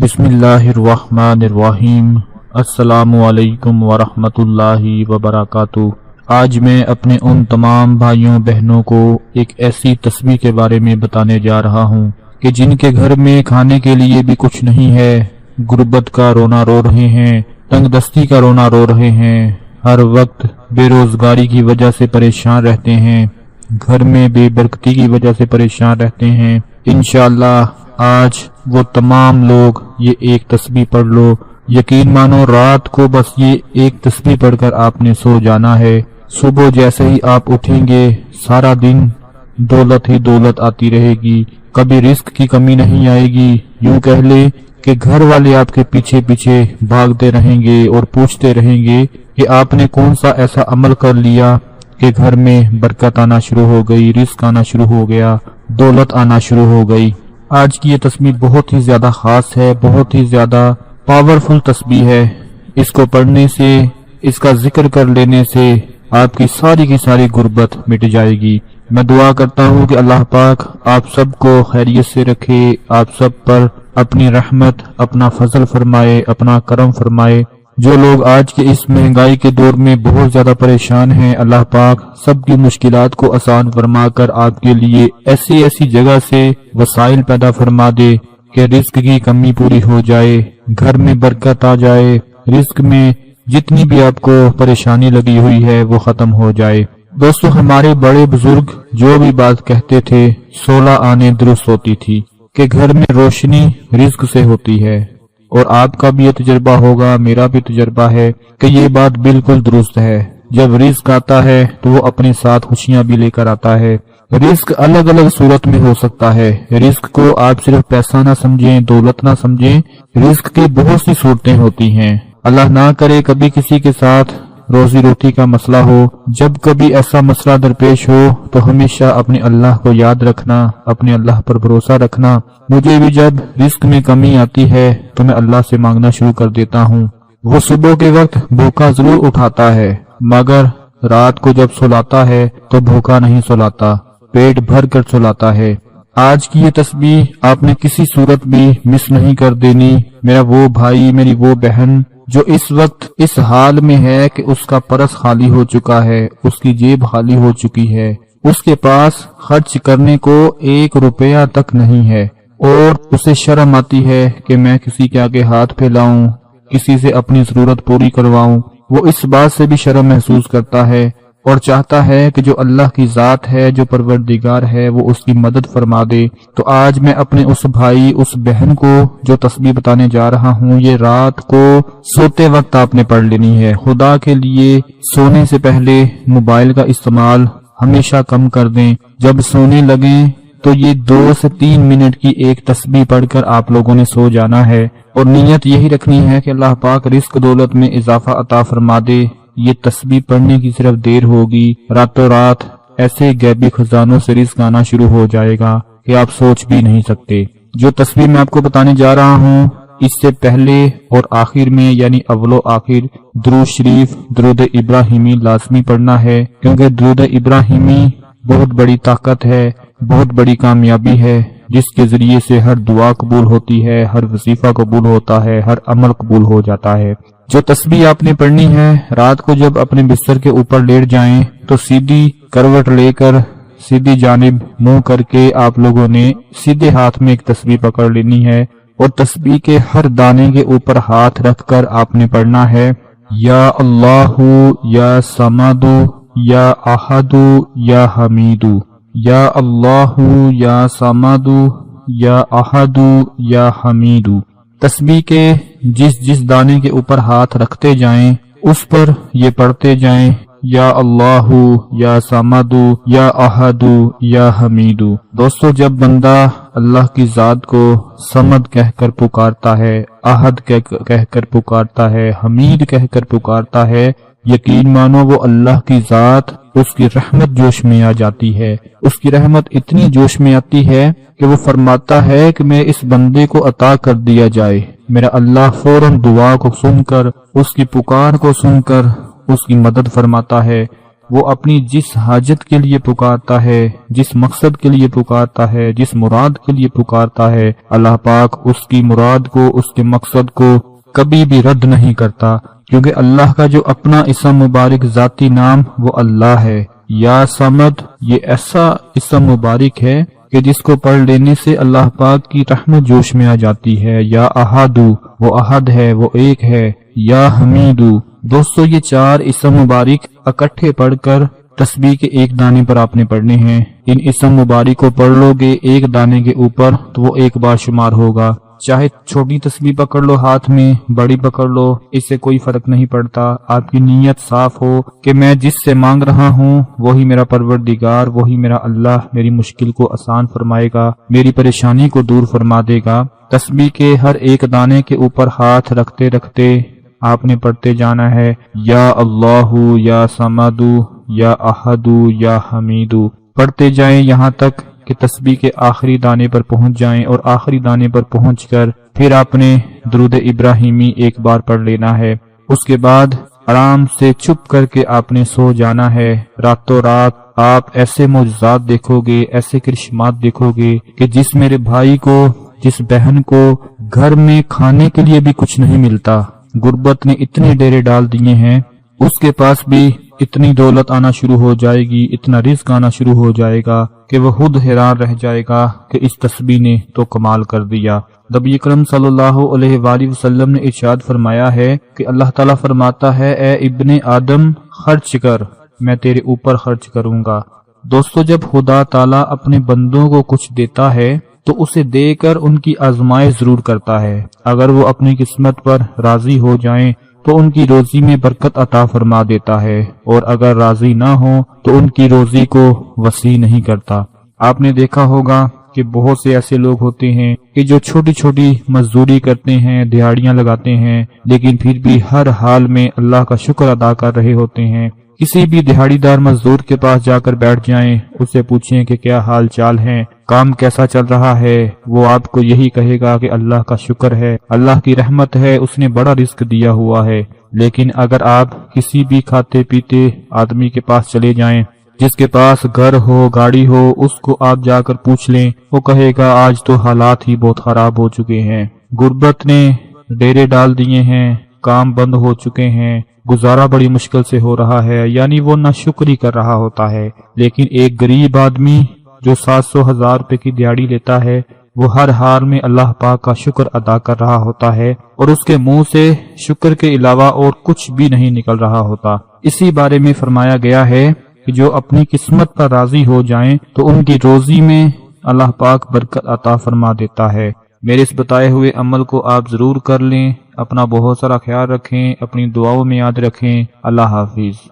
بسم اللہ الرحمن الرحیم۔ السلام علیکم ورحمۃ اللہ وبرکاتہ۔ آج میں اپنے ان تمام بھائیوں بہنوں کو ایک ایسی تسبیح کے بارے میں بتانے جا رہا ہوں کہ جن کے گھر میں کھانے کے لیے بھی کچھ نہیں ہے، غربت کا رونا رو رہے ہیں، تنگ دستی کا رونا رو رہے ہیں، ہر وقت بے روزگاری کی وجہ سے پریشان رہتے ہیں، گھر میں بے برکتی کی وجہ سے پریشان رہتے ہیں۔ انشاءاللہ آج وہ تمام لوگ یہ ایک تسبیح پڑھ لو، یقین مانو رات کو بس یہ ایک تسبیح پڑھ کر آپ نے سو جانا ہے۔ صبح جیسے ہی آپ اٹھیں گے سارا دن دولت ہی دولت آتی رہے گی، کبھی رزق کی کمی نہیں آئے گی۔ یوں کہہ لے کہ گھر والے آپ کے پیچھے پیچھے بھاگتے رہیں گے اور پوچھتے رہیں گے کہ آپ نے کون سا ایسا عمل کر لیا کہ گھر میں برکت آنا شروع ہو گئی، رزق آنا شروع ہو گیا، دولت آنا شروع ہو گئی۔ آج کی یہ تسبیح بہت ہی زیادہ خاص ہے، بہت ہی زیادہ پاورفل تسبیح ہے۔ اس کو پڑھنے سے، اس کا ذکر کر لینے سے آپ کی ساری غربت مٹ جائے گی۔ میں دعا کرتا ہوں کہ اللہ پاک آپ سب کو خیریت سے رکھے، آپ سب پر اپنی رحمت، اپنا فضل فرمائے، اپنا کرم فرمائے۔ جو لوگ آج کے اس مہنگائی کے دور میں بہت زیادہ پریشان ہیں، اللہ پاک سب کی مشکلات کو آسان فرما کر آپ کے لیے ایسی جگہ سے وسائل پیدا فرما دے کہ رزق کی کمی پوری ہو جائے، گھر میں برکت آ جائے، رزق میں جتنی بھی آپ کو پریشانی لگی ہوئی ہے وہ ختم ہو جائے۔ دوستو، ہمارے بڑے بزرگ جو بھی بات کہتے تھے 16 آنے درست ہوتی تھی کہ گھر میں روشنی رزق سے ہوتی ہے، اور آپ کا بھی یہ تجربہ ہوگا، میرا بھی تجربہ ہے کہ یہ بات بالکل درست ہے۔ جب رزق آتا ہے تو وہ اپنے ساتھ خوشیاں بھی لے کر آتا ہے۔ رزق الگ الگ صورت میں ہو سکتا ہے۔ رزق کو آپ صرف پیسہ نہ سمجھیں، دولت نہ سمجھیں، رزق کی بہت سی صورتیں ہوتی ہیں۔ اللہ نہ کرے کبھی کسی کے ساتھ روزی روٹی کا مسئلہ ہو، جب کبھی ایسا مسئلہ درپیش ہو تو ہمیشہ اپنے اللہ کو یاد رکھنا، اپنے اللہ پر بھروسہ رکھنا۔ مجھے بھی جب رزق میں کمی آتی ہے تو میں اللہ سے مانگنا شروع کر دیتا ہوں۔ وہ صبح کے وقت بھوکا ضرور اٹھاتا ہے، مگر رات کو جب سلاتا ہے تو بھوکا نہیں سلاتا، پیٹ بھر کر سلاتا ہے۔ آج کی یہ تسبیح آپ نے کسی صورت بھی مس نہیں کر دینی۔ میرا وہ بھائی، میری وہ بہن جو اس وقت اس حال میں ہے کہ اس کا پرس خالی ہو چکا ہے، اس کی جیب خالی ہو چکی ہے، اس کے پاس خرچ کرنے کو 1 روپیہ تک نہیں ہے، اور اسے شرم آتی ہے کہ میں کسی کے آگے ہاتھ پھیلاؤں، کسی سے اپنی ضرورت پوری کرواؤں۔ وہ اس بات سے بھی شرم محسوس کرتا ہے اور چاہتا ہے کہ جو اللہ کی ذات ہے، جو پروردگار ہے، وہ اس کی مدد فرما دے۔ تو آج میں اپنے اس بھائی، اس بہن کو جو تسبیح بتانے جا رہا ہوں، یہ رات کو سوتے وقت آپ نے پڑھ لینی ہے۔ خدا کے لیے سونے سے پہلے موبائل کا استعمال ہمیشہ کم کر دیں۔ جب سونے لگیں تو یہ 2 سے 3 منٹ کی ایک تسبیح پڑھ کر آپ لوگوں نے سو جانا ہے، اور نیت یہی رکھنی ہے کہ اللہ پاک رزق دولت میں اضافہ عطا فرما دے۔ یہ تسبیح پڑھنے کی صرف دیر ہوگی، راتوں رات ایسے غیبی خزانوں سے رزق آنا شروع ہو جائے گا کہ آپ سوچ بھی نہیں سکتے۔ جو تسبیح میں آپ کو بتانے جا رہا ہوں، اس سے پہلے اور آخر میں یعنی اول و آخر درود شریف، درود ابراہیمی لازمی پڑھنا ہے، کیونکہ درود ابراہیمی بہت بڑی طاقت ہے، بہت بڑی کامیابی ہے، جس کے ذریعے سے ہر دعا قبول ہوتی ہے، ہر وظیفہ قبول ہوتا ہے، ہر عمل قبول ہو جاتا ہے۔ جو تسبیح آپ نے پڑھنی ہے، رات کو جب اپنے بستر کے اوپر لیٹ جائیں تو سیدھی کروٹ لے کر سیدھی جانب منہ کر کے آپ لوگوں نے سیدھے ہاتھ میں ایک تسبیح پکڑ لینی ہے، اور تسبیح کے ہر دانے کے اوپر ہاتھ رکھ کر آپ نے پڑھنا ہے یا اللہ یا صمد یا احد یا حمید، یا اللہ یا صمد یا احد یا حمید۔ تسبیح کے جس دانے کے اوپر ہاتھ رکھتے جائیں اس پر یہ پڑھتے جائیں یا اللہ یا صمد یا احد یا حمید۔ دوستو، جب بندہ اللہ کی ذات کو صمد کہہ کر پکارتا ہے، احد کہہ کر پکارتا ہے، حمید کہہ کر پکارتا ہے، یقین مانو وہ اللہ کی ذات، اس کی رحمت جوش میں آ جاتی ہے۔ اس کی رحمت اتنی جوش میں آتی ہے کہ وہ فرماتا ہے کہ میں اس بندے کو عطا کر دیا جائے۔ میرا اللہ فوراً دعا کو سن کر، اس کی پکار کو سن کر اس کی مدد فرماتا ہے۔ وہ اپنی جس حاجت کے لیے پکارتا ہے، جس مقصد کے لیے پکارتا ہے، جس مراد کے لیے پکارتا ہے، اللہ پاک اس کی مراد کو، اس کے مقصد کو کبھی بھی رد نہیں کرتا، کیونکہ اللہ کا جو اپنا اسم مبارک ذاتی نام وہ اللہ ہے۔ یا صمد یہ ایسا اسم مبارک ہے کہ جس کو پڑھ لینے سے اللہ پاک کی رحمت جوش میں آ جاتی ہے۔ یا احدو وہ احد ہے، وہ ایک ہے۔ یا حمیدو دوستو یہ چار اسم مبارک اکٹھے پڑھ کر تسبیح کے ایک دانے پر آپ نے پڑھنے ہیں۔ ان اسم مبارک کو پڑھ لو گے ایک دانے کے اوپر تو وہ ایک بار شمار ہوگا، چاہے چھوٹی تسبیح پکڑ لو ہاتھ میں، بڑی پکڑ لو، اس سے کوئی فرق نہیں پڑتا۔ آپ کی نیت صاف ہو کہ میں جس سے مانگ رہا ہوں وہی میرا پروردگار، وہی میرا اللہ میری مشکل کو آسان فرمائے گا، میری پریشانی کو دور فرما دے گا۔ تسبیح کے ہر ایک دانے کے اوپر ہاتھ رکھتے رکھتے آپ نے پڑھتے جانا ہے، یا اللہ یا صمدو یا احدو یا حمیدو، پڑھتے جائیں یہاں تک کہ تسبیح کے آخری دانے پر پہنچ جائیں، اور آخری دانے پر پہنچ کر پھر آپ نے درود ابراہیمی ایک بار پڑھ لینا ہے۔ اس کے بعد آرام سے چپ کر کے آپ نے سو جانا ہے۔ راتوں رات آپ ایسے معجزات دیکھو گے، ایسے کرشمات دیکھو گے کہ جس میرے بھائی کو، جس بہن کو گھر میں کھانے کے لیے بھی کچھ نہیں ملتا، غربت نے اتنے ڈیرے ڈال دیے ہیں، اس کے پاس بھی اتنی دولت آنا شروع ہو جائے گی، اتنا رزق آنا شروع ہو جائے گا کہ وہ خود حیران رہ جائے گا کہ اس تسبیح نے تو کمال کر دیا۔ نبی اکرم صلی اللہ علیہ وآلہ وسلم نے ارشاد فرمایا ہے کہ اللہ تعالیٰ فرماتا ہے، اے ابن آدم خرچ کر، میں تیرے اوپر خرچ کروں گا۔ دوستو جب خدا تعالیٰ اپنے بندوں کو کچھ دیتا ہے تو اسے دے کر ان کی آزمائش ضرور کرتا ہے۔ اگر وہ اپنی قسمت پر راضی ہو جائیں تو ان کی روزی میں برکت عطا فرما دیتا ہے، اور اگر راضی نہ ہو تو ان کی روزی کو وسیع نہیں کرتا۔ آپ نے دیکھا ہوگا کہ بہت سے ایسے لوگ ہوتے ہیں کہ جو چھوٹی چھوٹی مزدوری کرتے ہیں، دیہاڑیاں لگاتے ہیں، لیکن پھر بھی ہر حال میں اللہ کا شکر ادا کر رہے ہوتے ہیں۔ کسی بھی دہاڑی دار مزدور کے پاس جا کر بیٹھ جائیں، اسے پوچھیں کہ کیا حال چال ہے، کام کیسا چل رہا ہے، وہ آپ کو یہی کہے گا کہ اللہ کا شکر ہے، اللہ کی رحمت ہے، اس نے بڑا رزق دیا ہوا ہے۔ لیکن اگر آپ کسی بھی کھاتے پیتے آدمی کے پاس چلے جائیں، جس کے پاس گھر ہو، گاڑی ہو، اس کو آپ جا کر پوچھ لیں، وہ کہے گا آج تو حالات ہی بہت خراب ہو چکے ہیں، غربت نے ڈیرے ڈال دیے ہیں، کام بند ہو چکے ہیں، گزارا بڑی مشکل سے ہو رہا ہے، یعنی وہ ناشکری کر رہا ہوتا ہے۔ لیکن ایک غریب آدمی جو 700,000 روپے کی دیہاڑی لیتا ہے، وہ ہر حال میں اللہ پاک کا شکر ادا کر رہا ہوتا ہے، اور اس کے منہ سے شکر کے علاوہ اور کچھ بھی نہیں نکل رہا ہوتا۔ اسی بارے میں فرمایا گیا ہے کہ جو اپنی قسمت پر راضی ہو جائیں تو ان کی روزی میں اللہ پاک برکت عطا فرما دیتا ہے۔ میرے اس بتائے ہوئے عمل کو آپ ضرور کر لیں، اپنا بہت سارا خیال رکھیں، اپنی دعاؤں میں یاد رکھیں۔ اللہ حافظ۔